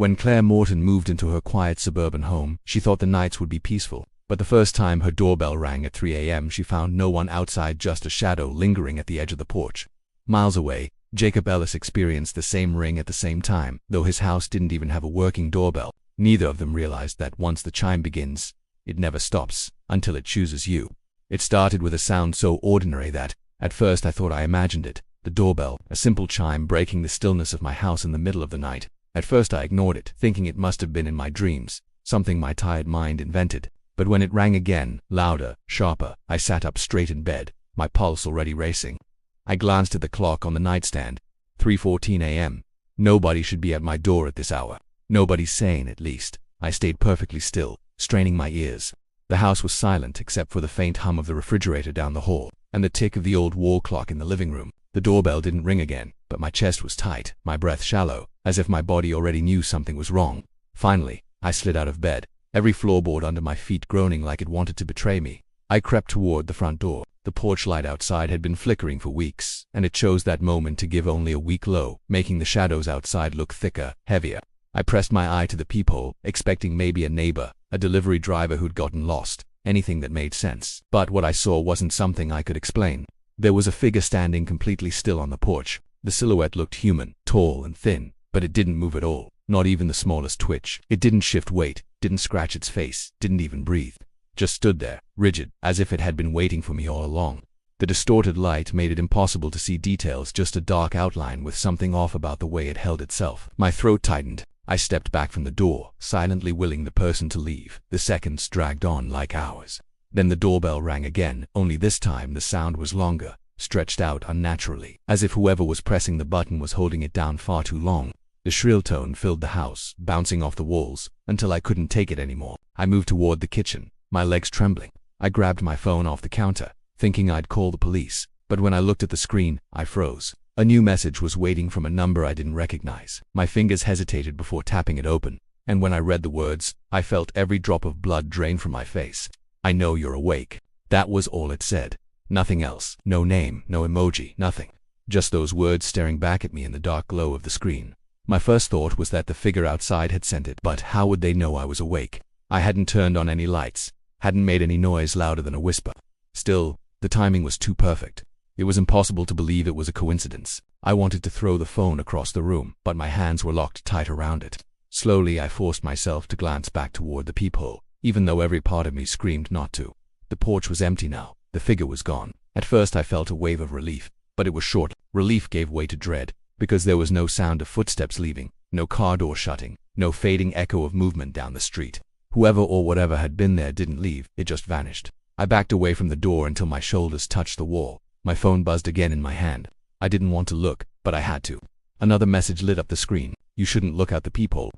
When Claire Morton moved into her quiet suburban home, she thought the nights would be peaceful. But the first time her doorbell rang at 3 a.m., she found no one outside, just a shadow lingering at the edge of the porch. Miles away, Jacob Ellis experienced the same ring at the same time, though his house didn't even have a working doorbell. Neither of them realized that once the chime begins, it never stops until it chooses you. It started with a sound so ordinary that, at first, I thought I imagined it. The doorbell, a simple chime breaking the stillness of my house in the middle of the night. At first I ignored it, thinking it must have been in my dreams, something my tired mind invented. But when it rang again, louder, sharper, I sat up straight in bed, my pulse already racing. I glanced at the clock on the nightstand. 3:14 a.m. Nobody should be at my door at this hour. Nobody sane, at least. I stayed perfectly still, straining my ears. The house was silent except for the faint hum of the refrigerator down the hall, and the tick of the old wall clock in the living room. The doorbell didn't ring again, but my chest was tight, my breath shallow, as if my body already knew something was wrong. Finally, I slid out of bed, every floorboard under my feet groaning like it wanted to betray me. I crept toward the front door. The porch light outside had been flickering for weeks, and it chose that moment to give only a weak glow, making the shadows outside look thicker, heavier. I pressed my eye to the peephole, expecting maybe a neighbor, a delivery driver who'd gotten lost, anything that made sense. But what I saw wasn't something I could explain. There was a figure standing completely still on the porch. The silhouette looked human, tall and thin, but it didn't move at all, not even the smallest twitch. It didn't shift weight, didn't scratch its face, didn't even breathe. Just stood there, rigid, as if it had been waiting for me all along. The distorted light made it impossible to see details, just a dark outline with something off about the way it held itself. My throat tightened. I stepped back from the door, silently willing the person to leave. The seconds dragged on like hours. Then the doorbell rang again, only this time the sound was longer, stretched out unnaturally, as if whoever was pressing the button was holding it down far too long. The shrill tone filled the house, bouncing off the walls, until I couldn't take it anymore. I moved toward the kitchen, my legs trembling. I grabbed my phone off the counter, thinking I'd call the police, but when I looked at the screen, I froze. A new message was waiting from a number I didn't recognize. My fingers hesitated before tapping it open, and when I read the words, I felt every drop of blood drain from my face. "I know you're awake." That was all it said. Nothing else. No name, no emoji, nothing. Just those words staring back at me in the dark glow of the screen. My first thought was that the figure outside had sent it, but how would they know I was awake? I hadn't turned on any lights, hadn't made any noise louder than a whisper. Still, the timing was too perfect. It was impossible to believe it was a coincidence. I wanted to throw the phone across the room, but my hands were locked tight around it. Slowly, I forced myself to glance back toward the peephole, even though every part of me screamed not to. The porch was empty now. The figure was gone. At first, I felt a wave of relief, but it was short. Relief gave way to dread, because there was no sound of footsteps leaving, no car door shutting, no fading echo of movement down the street. Whoever or whatever had been there didn't leave, it just vanished. I backed away from the door until my shoulders touched the wall. My phone buzzed again in my hand. I didn't want to look, but I had to. Another message lit up the screen. "You shouldn't look out the peephole."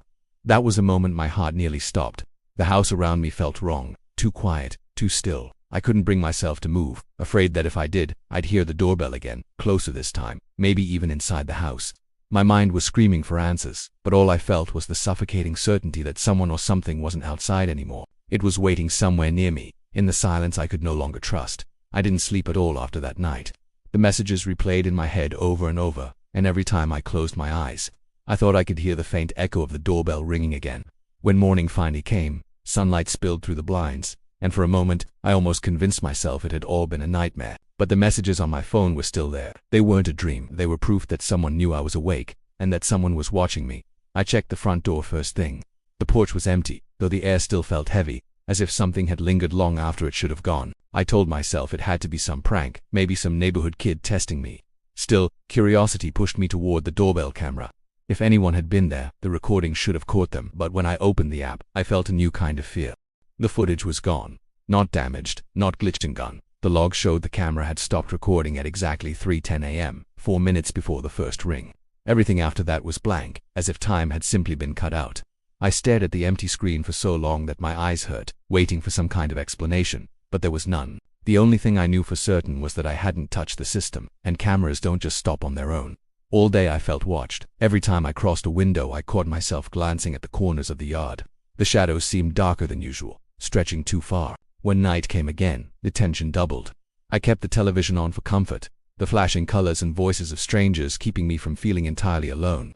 That was a moment my heart nearly stopped. The house around me felt wrong, too quiet, too still. I couldn't bring myself to move, afraid that if I did, I'd hear the doorbell again, closer this time, maybe even inside the house. My mind was screaming for answers, but all I felt was the suffocating certainty that someone or something wasn't outside anymore. It was waiting somewhere near me, in the silence I could no longer trust. I didn't sleep at all after that night. The messages replayed in my head over and over, and every time I closed my eyes, I thought I could hear the faint echo of the doorbell ringing again. When morning finally came, sunlight spilled through the blinds, and for a moment, I almost convinced myself it had all been a nightmare. But the messages on my phone were still there. They weren't a dream. They were proof that someone knew I was awake, and that someone was watching me. I checked the front door first thing. The porch was empty, though the air still felt heavy, as if something had lingered long after it should have gone. I told myself it had to be some prank, maybe some neighborhood kid testing me. Still, curiosity pushed me toward the doorbell camera. If anyone had been there, the recording should have caught them, but when I opened the app, I felt a new kind of fear. The footage was gone. Not damaged, not glitched and gone. The log showed the camera had stopped recording at exactly 3:10 a.m., 4 minutes before the first ring. Everything after that was blank, as if time had simply been cut out. I stared at the empty screen for so long that my eyes hurt, waiting for some kind of explanation, but there was none. The only thing I knew for certain was that I hadn't touched the system, and cameras don't just stop on their own. All day I felt watched. Every time I crossed a window, I caught myself glancing at the corners of the yard. The shadows seemed darker than usual, stretching too far. When night came again, the tension doubled. I kept the television on for comfort, the flashing colors and voices of strangers keeping me from feeling entirely alone.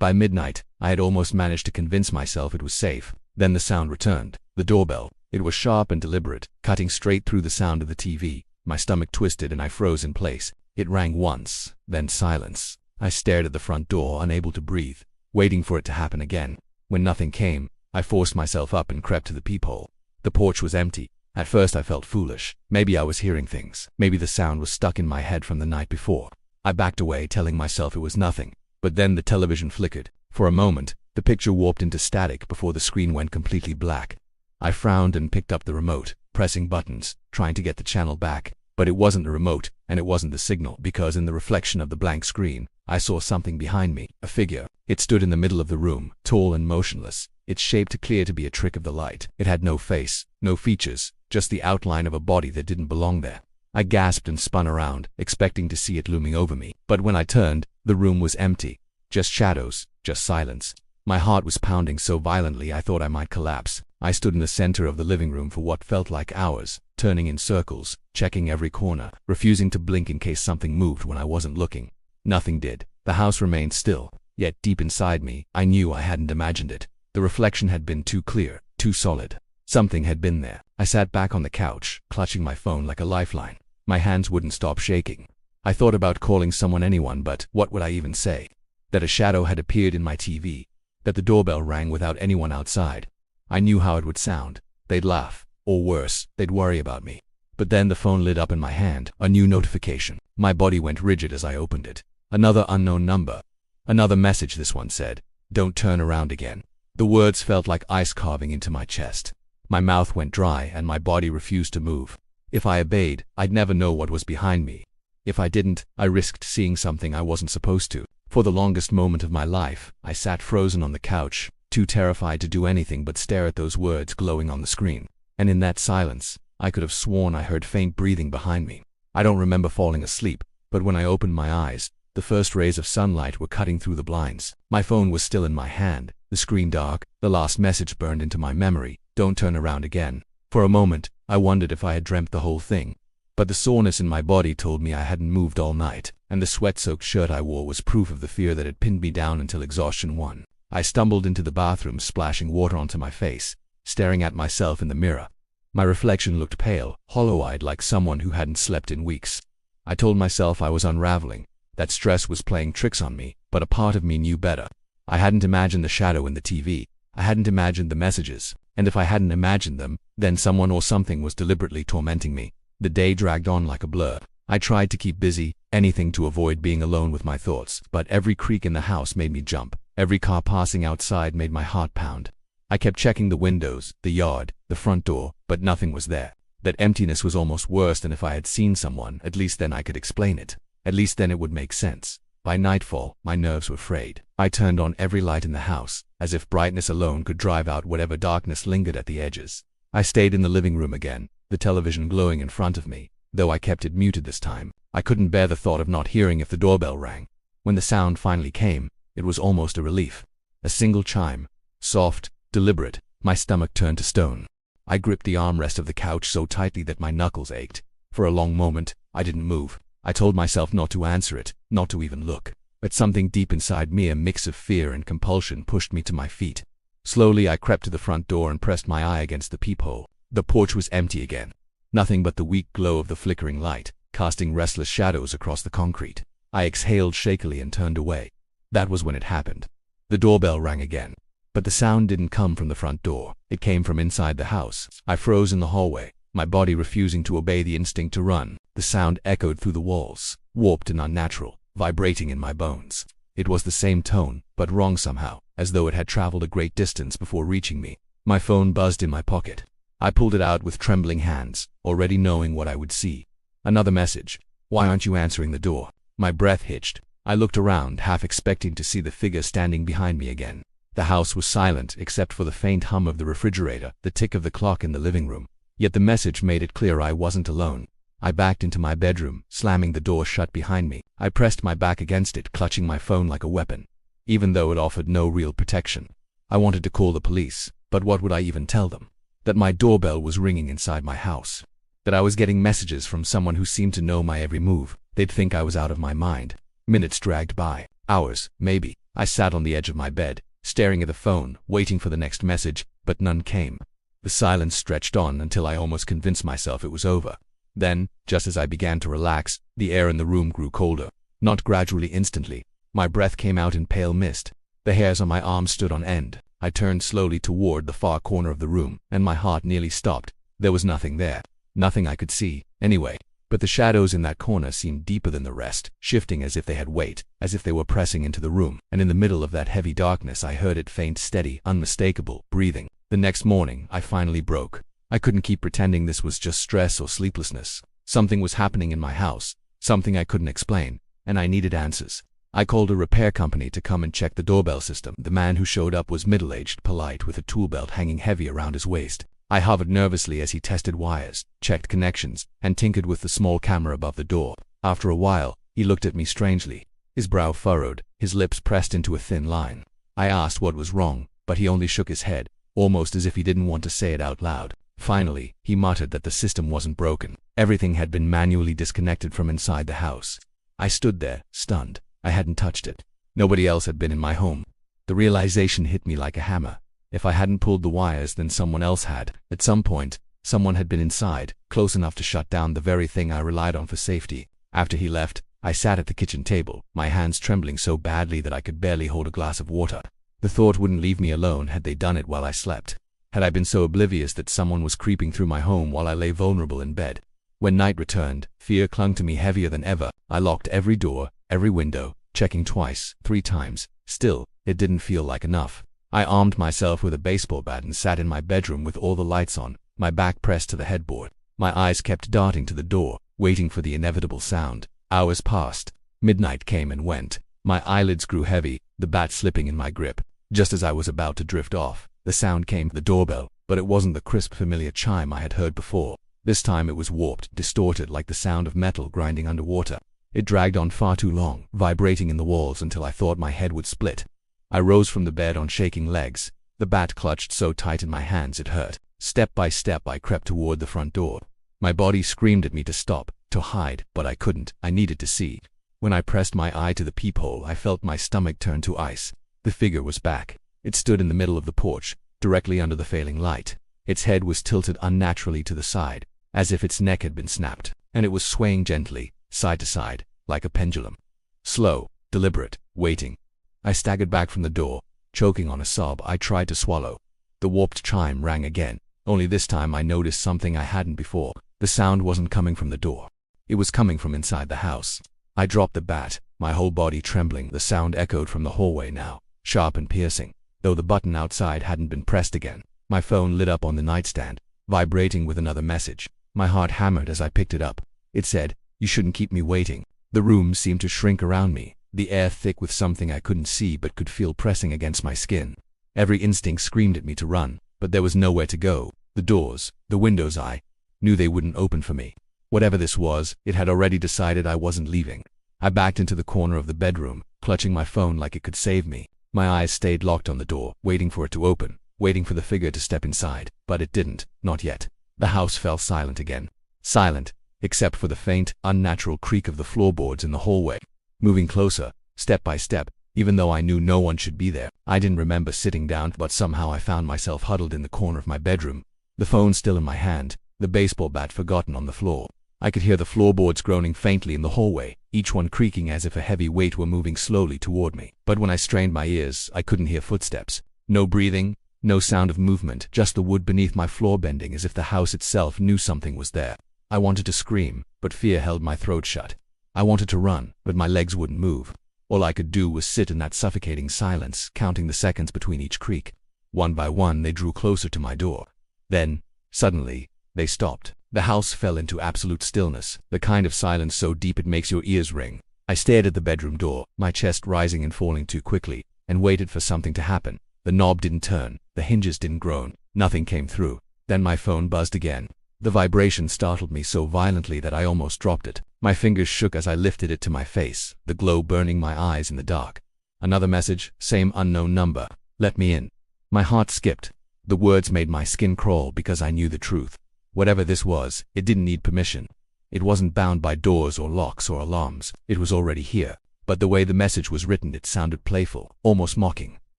By midnight, I had almost managed to convince myself it was safe. Then the sound returned. The doorbell. It was sharp and deliberate, cutting straight through the sound of the TV. My stomach twisted and I froze in place. It rang once, then silence. I stared at the front door, unable to breathe, waiting for it to happen again. When nothing came, I forced myself up and crept to the peephole. The porch was empty. At first I felt foolish. Maybe I was hearing things. Maybe the sound was stuck in my head from the night before. I backed away, telling myself it was nothing. But then the television flickered. For a moment, the picture warped into static before the screen went completely black. I frowned and picked up the remote, pressing buttons, trying to get the channel back. But it wasn't the remote, and it wasn't the signal, because in the reflection of the blank screen, I saw something behind me, a figure. It stood in the middle of the room, tall and motionless, its shape too clear to be a trick of the light. It had no face, no features, just the outline of a body that didn't belong there. I gasped and spun around, expecting to see it looming over me. But when I turned, the room was empty. Just shadows, just silence. My heart was pounding so violently I thought I might collapse. I stood in the center of the living room for what felt like hours, turning in circles, checking every corner, refusing to blink in case something moved when I wasn't looking. Nothing did. The house remained still, yet deep inside me, I knew I hadn't imagined it. The reflection had been too clear, too solid. Something had been there. I sat back on the couch, clutching my phone like a lifeline. My hands wouldn't stop shaking. I thought about calling anyone, but what would I even say? That a shadow had appeared in my TV. That the doorbell rang without anyone outside. I knew how it would sound. They'd laugh, or worse, they'd worry about me. But then the phone lit up in my hand, a new notification. My body went rigid as I opened it. Another unknown number. Another message. This one said, "Don't turn around again." The words felt like ice carving into my chest. My mouth went dry and my body refused to move. If I obeyed, I'd never know what was behind me. If I didn't, I risked seeing something I wasn't supposed to. For the longest moment of my life, I sat frozen on the couch, too terrified to do anything but stare at those words glowing on the screen. And in that silence, I could have sworn I heard faint breathing behind me. I don't remember falling asleep, but when I opened my eyes, the first rays of sunlight were cutting through the blinds. My phone was still in my hand, the screen dark. The last message burned into my memory, "Don't turn around again." For a moment, I wondered if I had dreamt the whole thing. But the soreness in my body told me I hadn't moved all night, and the sweat-soaked shirt I wore was proof of the fear that had pinned me down until exhaustion won. I stumbled into the bathroom, splashing water onto my face, staring at myself in the mirror. My reflection looked pale, hollow-eyed, like someone who hadn't slept in weeks. I told myself I was unraveling, that stress was playing tricks on me, but a part of me knew better. I hadn't imagined the shadow in the TV. I hadn't imagined the messages. And if I hadn't imagined them, then someone or something was deliberately tormenting me. The day dragged on like a blur. I tried to keep busy, anything to avoid being alone with my thoughts, but every creak in the house made me jump. Every car passing outside made my heart pound. I kept checking the windows, the yard, the front door, but nothing was there. That emptiness was almost worse than if I had seen someone. At least then I could explain it. At least then it would make sense. By nightfall, my nerves were frayed. I turned on every light in the house, as if brightness alone could drive out whatever darkness lingered at the edges. I stayed in the living room again, the television glowing in front of me, though I kept it muted this time. I couldn't bear the thought of not hearing if the doorbell rang. When the sound finally came, it was almost a relief. A single chime, soft, deliberate. My stomach turned to stone. I gripped the armrest of the couch so tightly that my knuckles ached. For a long moment, I didn't move. I told myself not to answer it, not to even look. But something deep inside me, a mix of fear and compulsion, pushed me to my feet. Slowly I crept to the front door and pressed my eye against the peephole. The porch was empty again. Nothing but the weak glow of the flickering light, casting restless shadows across the concrete. I exhaled shakily and turned away. That was when it happened. The doorbell rang again. But the sound didn't come from the front door. It came from inside the house. I froze in the hallway, my body refusing to obey the instinct to run. The sound echoed through the walls, warped and unnatural, vibrating in my bones. It was the same tone, but wrong somehow, as though it had traveled a great distance before reaching me. My phone buzzed in my pocket. I pulled it out with trembling hands, already knowing what I would see. Another message. "Why aren't you answering the door?" My breath hitched. I looked around, half expecting to see the figure standing behind me again. The house was silent except for the faint hum of the refrigerator, the tick of the clock in the living room. Yet the message made it clear I wasn't alone. I backed into my bedroom, slamming the door shut behind me. I pressed my back against it, clutching my phone like a weapon, even though it offered no real protection. I wanted to call the police, but what would I even tell them? That my doorbell was ringing inside my house. That I was getting messages from someone who seemed to know my every move. They'd think I was out of my mind. Minutes dragged by. Hours, maybe. I sat on the edge of my bed, staring at the phone, waiting for the next message, but none came. The silence stretched on until I almost convinced myself it was over. Then, just as I began to relax, the air in the room grew colder. Not gradually, instantly. My breath came out in pale mist. The hairs on my arms stood on end. I turned slowly toward the far corner of the room, and my heart nearly stopped. There was nothing there. Nothing I could see, anyway. But the shadows in that corner seemed deeper than the rest, shifting as if they had weight, as if they were pressing into the room, and in the middle of that heavy darkness I heard it faint, steady, unmistakable, breathing. The next morning, I finally broke. I couldn't keep pretending this was just stress or sleeplessness. Something was happening in my house, something I couldn't explain, and I needed answers. I called a repair company to come and check the doorbell system. The man who showed up was middle-aged, polite, with a tool belt hanging heavy around his waist. I hovered nervously as he tested wires, checked connections, and tinkered with the small camera above the door. After a while, he looked at me strangely. His brow furrowed, his lips pressed into a thin line. I asked what was wrong, but he only shook his head, almost as if he didn't want to say it out loud. Finally, he muttered that the system wasn't broken. Everything had been manually disconnected from inside the house. I stood there, stunned. I hadn't touched it. Nobody else had been in my home. The realization hit me like a hammer. If I hadn't pulled the wires, then someone else had. At some point, someone had been inside, close enough to shut down the very thing I relied on for safety. After he left, I sat at the kitchen table, my hands trembling so badly that I could barely hold a glass of water. The thought wouldn't leave me alone had they done it while I slept. Had I been so oblivious that someone was creeping through my home while I lay vulnerable in bed? When night returned, fear clung to me heavier than ever. I locked every door, every window, checking twice, 3 times. Still, it didn't feel like enough. I armed myself with a baseball bat and sat in my bedroom with all the lights on, my back pressed to the headboard. My eyes kept darting to the door, waiting for the inevitable sound. Hours passed. Midnight came and went. My eyelids grew heavy, the bat slipping in my grip. Just as I was about to drift off, the sound came, the doorbell, but it wasn't the crisp, familiar chime I had heard before. This time it was warped, distorted like the sound of metal grinding underwater. It dragged on far too long, vibrating in the walls until I thought my head would split. I rose from the bed on shaking legs. The bat clutched so tight in my hands it hurt. Step by step I crept toward the front door. My body screamed at me to stop, to hide, but I couldn't. I needed to see. When I pressed my eye to the peephole, I felt my stomach turn to ice. The figure was back. It stood in the middle of the porch, directly under the failing light. Its head was tilted unnaturally to the side, as if its neck had been snapped, and it was swaying gently, side to side, like a pendulum. Slow, deliberate, waiting. I staggered back from the door, choking on a sob I tried to swallow. The warped chime rang again, only this time I noticed something I hadn't before. The sound wasn't coming from the door. It was coming from inside the house. I dropped the bat, my whole body trembling. The sound echoed from the hallway now, sharp and piercing, though the button outside hadn't been pressed again. My phone lit up on the nightstand, vibrating with another message. My heart hammered as I picked it up. It said, "You shouldn't keep me waiting." The room seemed to shrink around me, the air thick with something I couldn't see but could feel pressing against my skin. Every instinct screamed at me to run, but there was nowhere to go. The doors, the windows, I knew they wouldn't open for me. Whatever this was, it had already decided I wasn't leaving. I backed into the corner of the bedroom, clutching my phone like it could save me. My eyes stayed locked on the door, waiting for it to open, waiting for the figure to step inside, but it didn't, not yet. The house fell silent again. Silent, except for the faint, unnatural creak of the floorboards in the hallway. Moving closer, step by step, even though I knew no one should be there. I didn't remember sitting down, but somehow I found myself huddled in the corner of my bedroom, the phone still in my hand, the baseball bat forgotten on the floor. I could hear the floorboards groaning faintly in the hallway, each one creaking as if a heavy weight were moving slowly toward me. But when I strained my ears, I couldn't hear footsteps. No breathing, no sound of movement, just the wood beneath my floor bending as if the house itself knew something was there. I wanted to scream, but fear held my throat shut. I wanted to run, but my legs wouldn't move. All I could do was sit in that suffocating silence, counting the seconds between each creak. One by one, they drew closer to my door. Then, suddenly, they stopped. The house fell into absolute stillness, the kind of silence so deep it makes your ears ring. I stared at the bedroom door, my chest rising and falling too quickly, and waited for something to happen. The knob didn't turn, the hinges didn't groan, nothing came through. Then my phone buzzed again. The vibration startled me so violently that I almost dropped it. My fingers shook as I lifted it to my face, the glow burning my eyes in the dark. Another message, same unknown number. Let me in. My heart skipped. The words made my skin crawl because I knew the truth. Whatever this was, it didn't need permission. It wasn't bound by doors or locks or alarms. It was already here. But the way the message was written, it sounded playful, almost mocking,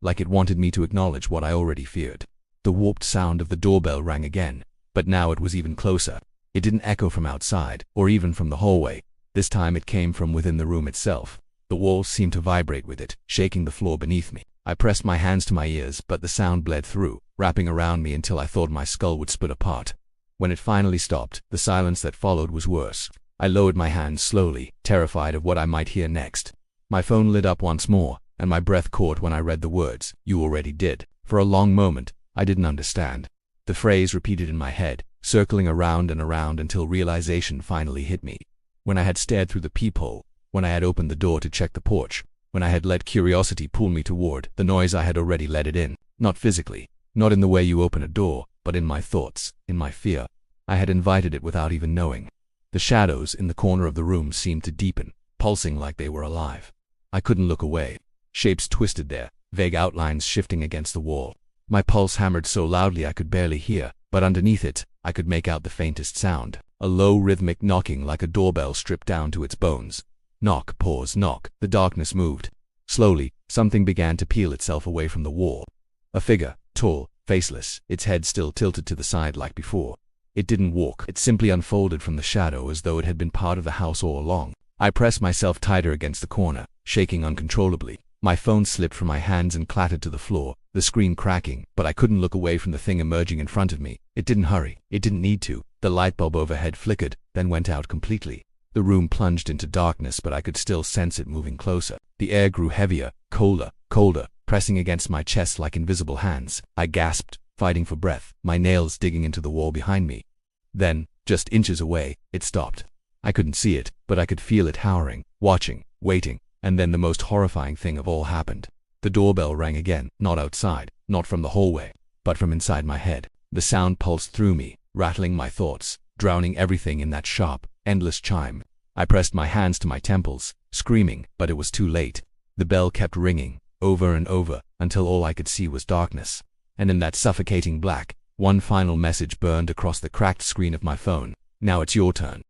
like it wanted me to acknowledge what I already feared. The warped sound of the doorbell rang again, but now it was even closer. It didn't echo from outside, or even from the hallway. This time it came from within the room itself. The walls seemed to vibrate with it, shaking the floor beneath me. I pressed my hands to my ears, but the sound bled through, wrapping around me until I thought my skull would split apart. When it finally stopped, the silence that followed was worse. I lowered my hands slowly, terrified of what I might hear next. My phone lit up once more, and my breath caught when I read the words, "You already did." For a long moment, I didn't understand. The phrase repeated in my head, circling around and around until realization finally hit me. When I had stared through the peephole, when I had opened the door to check the porch, when I had let curiosity pull me toward the noise, I had already let it in. Not physically, not in the way you open a door, but in my thoughts, in my fear. I had invited it without even knowing. The shadows in the corner of the room seemed to deepen, pulsing like they were alive. I couldn't look away. Shapes twisted there, vague outlines shifting against the wall. My pulse hammered so loudly I could barely hear, but underneath it, I could make out the faintest sound. A low rhythmic knocking, like a doorbell stripped down to its bones. Knock, pause, knock. The darkness moved. Slowly, something began to peel itself away from the wall. A figure, tall, faceless, its head still tilted to the side like before. It didn't walk, it simply unfolded from the shadow as though it had been part of the house all along. I pressed myself tighter against the corner, shaking uncontrollably. My phone slipped from my hands and clattered to the floor, the screen cracking, but I couldn't look away from the thing emerging in front of me. It didn't hurry. It didn't need to. The light bulb overhead flickered, then went out completely. The room plunged into darkness, but I could still sense it moving closer. The air grew heavier, colder, pressing against my chest like invisible hands. I gasped, fighting for breath, my nails digging into the wall behind me. Then, just inches away, it stopped. I couldn't see it, but I could feel it hovering, watching, waiting, and then the most horrifying thing of all happened. The doorbell rang again, not outside, not from the hallway, but from inside my head. The sound pulsed through me, rattling my thoughts, drowning everything in that sharp, endless chime. I pressed my hands to my temples, screaming, but it was too late. The bell kept ringing, over and over, until all I could see was darkness. And in that suffocating black, one final message burned across the cracked screen of my phone. "Now it's your turn."